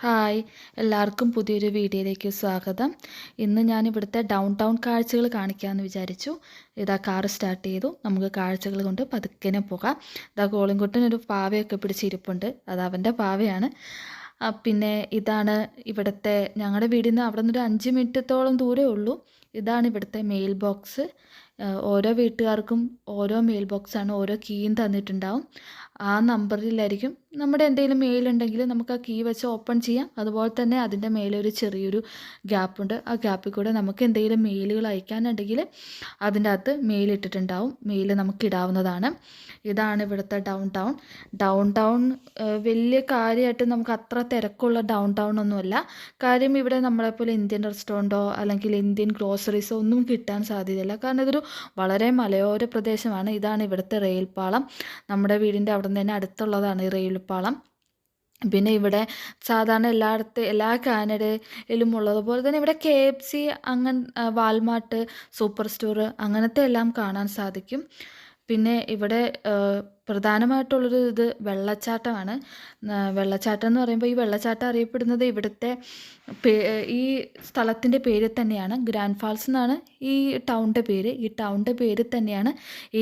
Hi, എല്ലാവർക്കും പുതിയൊരു വീഡിയോയിലേക്ക് സ്വാഗതം. ഇന്ന് ഞാൻ ഇവിടുത്തെ ഡൗൺ ടൗൺ കാഴ്ചകൾ കാണിക്കാമെന്ന് വിചാരിച്ചു. ഇതാ കാറ് സ്റ്റാർട്ട് ചെയ്തു. നമുക്ക് കാഴ്ചകൾ കൊണ്ട് പതുക്കനെ പോകാം. ഇതാ കോളിൻകുട്ടനൊരു പാവയൊക്കെ പിടിച്ചിരിപ്പുണ്ട്. അത് അവൻ്റെ പാവയാണ്. പിന്നെ ഇതാണ് ഇവിടുത്തെ ഞങ്ങളുടെ വീടിൽ നിന്ന് അവിടെ നിന്നൊരു 5 മിനിറ്റത്തോളം ദൂരമേ ഉള്ളൂ. ഇതാണ് ഇവിടുത്തെ മെയിൽ ബോക്സ്. ഓരോ വീട്ടുകാർക്കും ഓരോ മെയിൽ ബോക്സാണ്, ഓരോ കീയും തന്നിട്ടുണ്ടാവും. ആ നമ്പറിലായിരിക്കും നമ്മുടെ എന്തെങ്കിലും മെയിൽ ഉണ്ടെങ്കിൽ നമുക്ക് ആ കീ വെച്ച് ഓപ്പൺ ചെയ്യാം. അതുപോലെ തന്നെ അതിൻ്റെ മേലെ ഒരു ചെറിയൊരു ഗ്യാപ്പുണ്ട്. ആ ഗ്യാപ്പിൽ കൂടെ നമുക്ക് എന്തെങ്കിലും മെയിലുകൾ അയക്കാനുണ്ടെങ്കിൽ അതിൻ്റെ അകത്ത് മെയിൽ ഇട്ടിട്ടുണ്ടാവും. മെയിൽ നമുക്ക് ഇടാവുന്നതാണ്. ഇതാണ് ഇവിടുത്തെ ഡൗൺ ടൗൺ വലിയ കാര്യമായിട്ട് നമുക്ക് അത്ര തിരക്കുള്ള ഡൗൺ ടൗൺ ഒന്നുമല്ല. കാര്യം ഇവിടെ നമ്മളെപ്പോലെ ഇന്ത്യൻ റെസ്റ്റോറൻറ്റോ അല്ലെങ്കിൽ ഇന്ത്യൻ ഗ്രോസറീസോ ഒന്നും കിട്ടാൻ സാധ്യതയില്ല. കാരണം ഇതൊരു വളരെ മലയോര പ്രദേശമാണ്. ഇതാണ് ഇവിടുത്തെ റെയിൽ പാളം. നമ്മുടെ വീടിൻ്റെ അവിടെ നിന്ന് തന്നെ അടുത്തുള്ളതാണ് ഈ റെയിൽ പാളം. പിന്നെ ഇവിടെ സാധാരണ എല്ലാ കാനഡയിലും ഉള്ളതുപോലെ തന്നെ ഇവിടെ KFC, വാൾമാർട്ട്, സൂപ്പർ സ്റ്റോർ അങ്ങനത്തെ എല്ലാം കാണാൻ സാധിക്കും. പിന്നെ ഇവിടെ പ്രധാനമായിട്ടുള്ളൊരു ഇത് വെള്ളച്ചാട്ടമാണ്. വെള്ളച്ചാട്ടം എന്ന് പറയുമ്പോൾ ഈ വെള്ളച്ചാട്ടം അറിയപ്പെടുന്നത് ഇവിടുത്തെ ഈ സ്ഥലത്തിൻ്റെ പേര് തന്നെയാണ്. ഗ്രാൻഡ് ഫാൾസ് എന്നാണ് ഈ ടൗണിൻ്റെ പേര്. ഈ ടൗണിൻ്റെ പേര് തന്നെയാണ്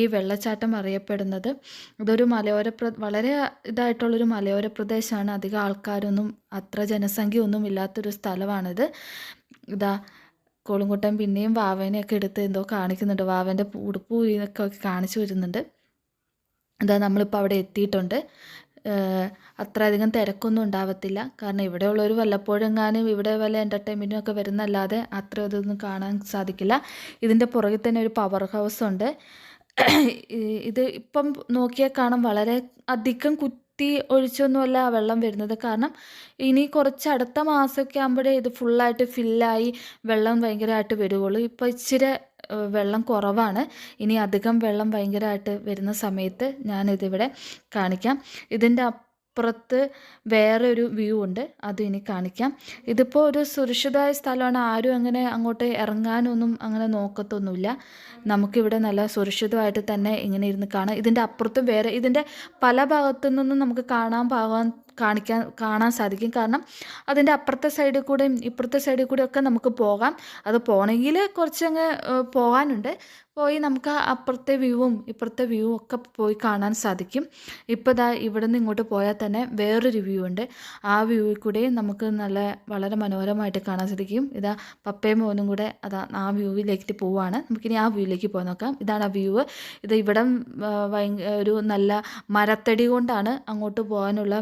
ഈ വെള്ളച്ചാട്ടം അറിയപ്പെടുന്നത്. ഇതൊരു വളരെ ഇതായിട്ടുള്ളൊരു മലയോര പ്രദേശമാണ്. അധികം ആൾക്കാരൊന്നും അത്ര ജനസംഖ്യ ഒന്നും ഇല്ലാത്തൊരു സ്ഥലമാണിത്. ഇതാ കോളിൻകുട്ടൻ പിന്നെയും വാവേനെയൊക്കെ എടുത്ത് എന്തോ കാണിക്കുന്നുണ്ട്. വാവേൻ്റെ ഉടുപ്പ് ഊരിയൊക്കെ കാണിച്ചു വരുന്നുണ്ട്. ഇതാ നമ്മളിപ്പോൾ അവിടെ എത്തിയിട്ടുണ്ട്. അത്ര അധികം തിരക്കൊന്നും ഉണ്ടാവത്തില്ല. കാരണം ഇവിടെയുള്ളവർ വല്ലപ്പോഴെങ്ങാനും ഇവിടെ വല്ല എൻ്റർടൈൻമെൻറ്റും ഒക്കെ വരുന്നല്ലാതെ അത്ര ഇതൊന്നും കാണാൻ സാധിക്കില്ല. ഇതിൻ്റെ പുറകിൽ തന്നെ ഒരു പവർ ഹൗസ് ഉണ്ട്. ഇത് ഇപ്പം നോക്കിയാൽ കാണാം വളരെ അധികം കുത്തി ഒഴിച്ചൊന്നുമല്ല വെള്ളം വരുന്നത്. കാരണം ഇനി കുറച്ച് അടുത്ത മാസമൊക്കെ ആകുമ്പോഴേ ഇത് ഫുള്ളായിട്ട് ഫില്ലായി വെള്ളം ഭയങ്കരമായിട്ട് വരുള്ളൂ. ഇപ്പോൾ ഇച്ചിരി വെള്ളം കുറവാണ്. ഇനി അധികം വെള്ളം ഭയങ്കരമായിട്ട് വരുന്ന സമയത്ത് ഞാനിതിവിടെ കാണിക്കാം. ഇതിൻ്റെ അപ്പുറത്ത് വേറൊരു വ്യൂ ഉണ്ട്, അത് ഇനി കാണിക്കാം. ഇതിപ്പോൾ ഒരു സുരക്ഷിതമായ സ്ഥലമാണ്. ആരും അങ്ങനെ അങ്ങോട്ട് ഇറങ്ങാനൊന്നും അങ്ങനെ നോക്കത്തൊന്നുമില്ല. നമുക്കിവിടെ നല്ല സുരക്ഷിതമായിട്ട് തന്നെ ഇങ്ങനെ ഇരുന്ന് കാണാം. ഇതിൻ്റെ അപ്പുറത്തും വേറെ ഇതിൻ്റെ പല ഭാഗത്തു നിന്നും നമുക്ക് കാണാൻ സാധിക്കും. കാരണം അതിൻ്റെ അപ്പുറത്തെ സൈഡിൽ കൂടെയും ഇപ്പുറത്തെ സൈഡിൽ കൂടെയും ഒക്കെ നമുക്ക് പോകാം. അത് പോകണമെങ്കിൽ കുറച്ചങ്ങ് പോകാനുണ്ട്. പോയി നമുക്ക് അപ്പുറത്തെ വ്യൂവും ഇപ്പുറത്തെ വ്യൂവും ഒക്കെ പോയി കാണാൻ സാധിക്കും. ഇപ്പോൾ ദാ ഇവിടെ നിന്ന് ഇങ്ങോട്ട് പോയാൽ തന്നെ വേറൊരു വ്യൂ ഉണ്ട്. ആ വ്യൂവിൽ കൂടെയും നമുക്ക് വളരെ മനോഹരമായിട്ട് കാണാൻ സാധിക്കും. ഇതാ പപ്പയും മോനും കൂടെ അതാ ആ വ്യൂവിലേക്ക് പോവുകയാണ്. നമുക്കിനി ആ വ്യൂവിലേക്ക് പോയി നോക്കാം. ഇതാണ് ആ വ്യൂ. ഇത് ഇവിടെ ഒരു നല്ല മരത്തടി കൊണ്ടാണ് അങ്ങോട്ട് പോകാനുള്ള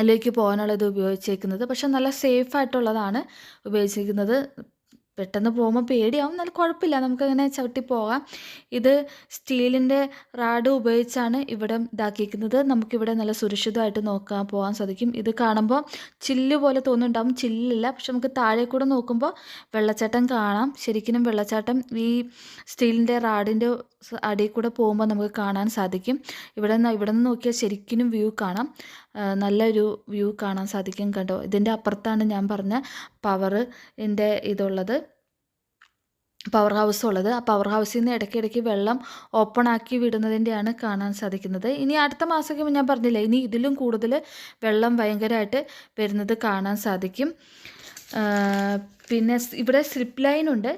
ലേക്ക് പോകാനുള്ളത് ഉപയോഗിച്ചേക്കുന്നത്. പക്ഷെ നല്ല സേഫായിട്ടുള്ളതാണ് ഉപയോഗിച്ചിരിക്കുന്നത്. പെട്ടെന്ന് പോകുമ്പോൾ പേടിയാവും, എന്നാലും കുഴപ്പമില്ല, നമുക്കങ്ങനെ ചവിട്ടി പോകാം. ഇത് സ്റ്റീലിൻ്റെ റാഡ് ഉപയോഗിച്ചാണ് ഇവിടെ ഇതാക്കിയിരിക്കുന്നത്. നമുക്കിവിടെ നല്ല സുരക്ഷിതമായിട്ട് പോകാൻ സാധിക്കും. ഇത് കാണുമ്പോൾ ചില്ല് പോലെ തോന്നുന്നുണ്ടാവും, ചില്ലില്ല. പക്ഷെ നമുക്ക് താഴെ കൂടെ നോക്കുമ്പോൾ വെള്ളച്ചാട്ടം കാണാം. ശരിക്കും വെള്ളച്ചാട്ടം ഈ സ്റ്റീലിൻ്റെ റാഡിൻ്റെ അടിയിൽ കൂടെ പോകുമ്പോൾ നമുക്ക് കാണാൻ സാധിക്കും. ഇവിടെ നിന്ന് നോക്കിയാൽ ശരിക്കും വ്യൂ കാണാം. നല്ലൊരു വ്യൂ കാണാൻ സാധിക്കും. കണ്ടോ, ഇതിൻ്റെ അപ്പുറത്താണ് ഞാൻ പറഞ്ഞ പവറിൻ്റെ പവർ ഹൗസ് ഉള്ളത്. ആ പവർ ഹൗസിൽ നിന്ന് ഇടയ്ക്കിടയ്ക്ക് വെള്ളം ഓപ്പൺ ആക്കി വിടുന്നതിൻ്റെയാണ് കാണാൻ സാധിക്കുന്നത്. ഇനി അടുത്ത മാസമൊക്കെ ഞാൻ പറഞ്ഞില്ലേ, ഇനി ഇതിലും കൂടുതൽ വെള്ളം ഭയങ്കരമായിട്ട് വരുന്നത് കാണാൻ സാധിക്കും. പിന്നെ ഇവിടെ സ്ലിപ്പ് ലൈൻ ഉണ്ട്.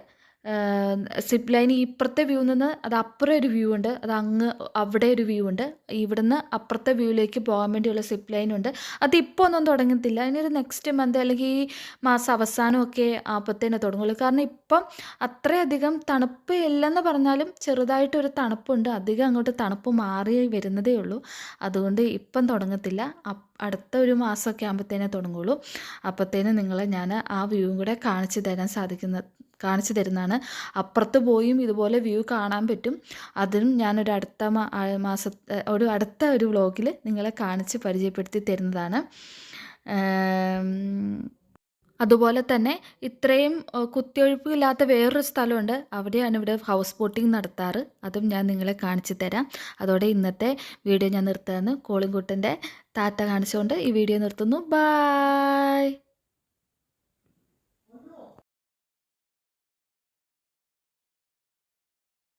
സിപ്പ് ലൈൻ ഇപ്പുറത്തെ വ്യൂ നിന്ന് അത് അപ്പുറം ഒരു വ്യൂ ഉണ്ട്, അത് അവിടെ ഒരു വ്യൂ ഉണ്ട്. ഇവിടുന്ന് അപ്പുറത്തെ വ്യൂവിലേക്ക് പോകാൻ വേണ്ടിയുള്ള സിപ്പ് ലൈൻ ഉണ്ട്. അതിപ്പോൾ ഒന്നും തുടങ്ങത്തില്ല. അതിനൊരു നെക്സ്റ്റ് മന്ത് അല്ലെങ്കിൽ ഈ മാസം അവസാനമൊക്കെ ആകുമ്പോഴത്തേനെ തുടങ്ങുള്ളൂ. കാരണം ഇപ്പം അത്രയധികം തണുപ്പ് ഇല്ലെന്ന് പറഞ്ഞാലും ചെറുതായിട്ടൊരു തണുപ്പുണ്ട്. അധികം അങ്ങോട്ട് തണുപ്പ് മാറി വരുന്നതേ ഉള്ളൂ. അതുകൊണ്ട് ഇപ്പം തുടങ്ങത്തില്ല. അടുത്ത ഒരു മാസമൊക്കെ ആകുമ്പോഴത്തേനെ തുടങ്ങുള്ളൂ. അപ്പോഴത്തേനും നിങ്ങളെ ഞാൻ ആ വ്യൂവും കൂടെ കാണിച്ചു തരുന്നതാണ്. അപ്പുറത്ത് പോയും ഇതുപോലെ വ്യൂ കാണാൻ പറ്റും. അതിനും ഞാനൊരു അടുത്ത ഒരു വ്ലോഗിൽ നിങ്ങളെ കാണിച്ച് പരിചയപ്പെടുത്തി തരുന്നതാണ്. അതുപോലെ തന്നെ ഇത്രയും കുത്തിയൊഴുപ്പില്ലാത്ത വേറൊരു സ്ഥലമുണ്ട്. അവിടെയാണ് ഇവിടെ ഹൗസ് ബോട്ടിംഗ് നടത്താറ്. അതും ഞാൻ നിങ്ങളെ കാണിച്ചു തരാം. അതോടെ ഇന്നത്തെ വീഡിയോ ഞാൻ നിർത്തുകയാണ്. കോളിൻകുട്ടൻ്റെ ടാറ്റ കാണിച്ചുകൊണ്ട് ഈ വീഡിയോ നിർത്തുന്നു. ബായ്.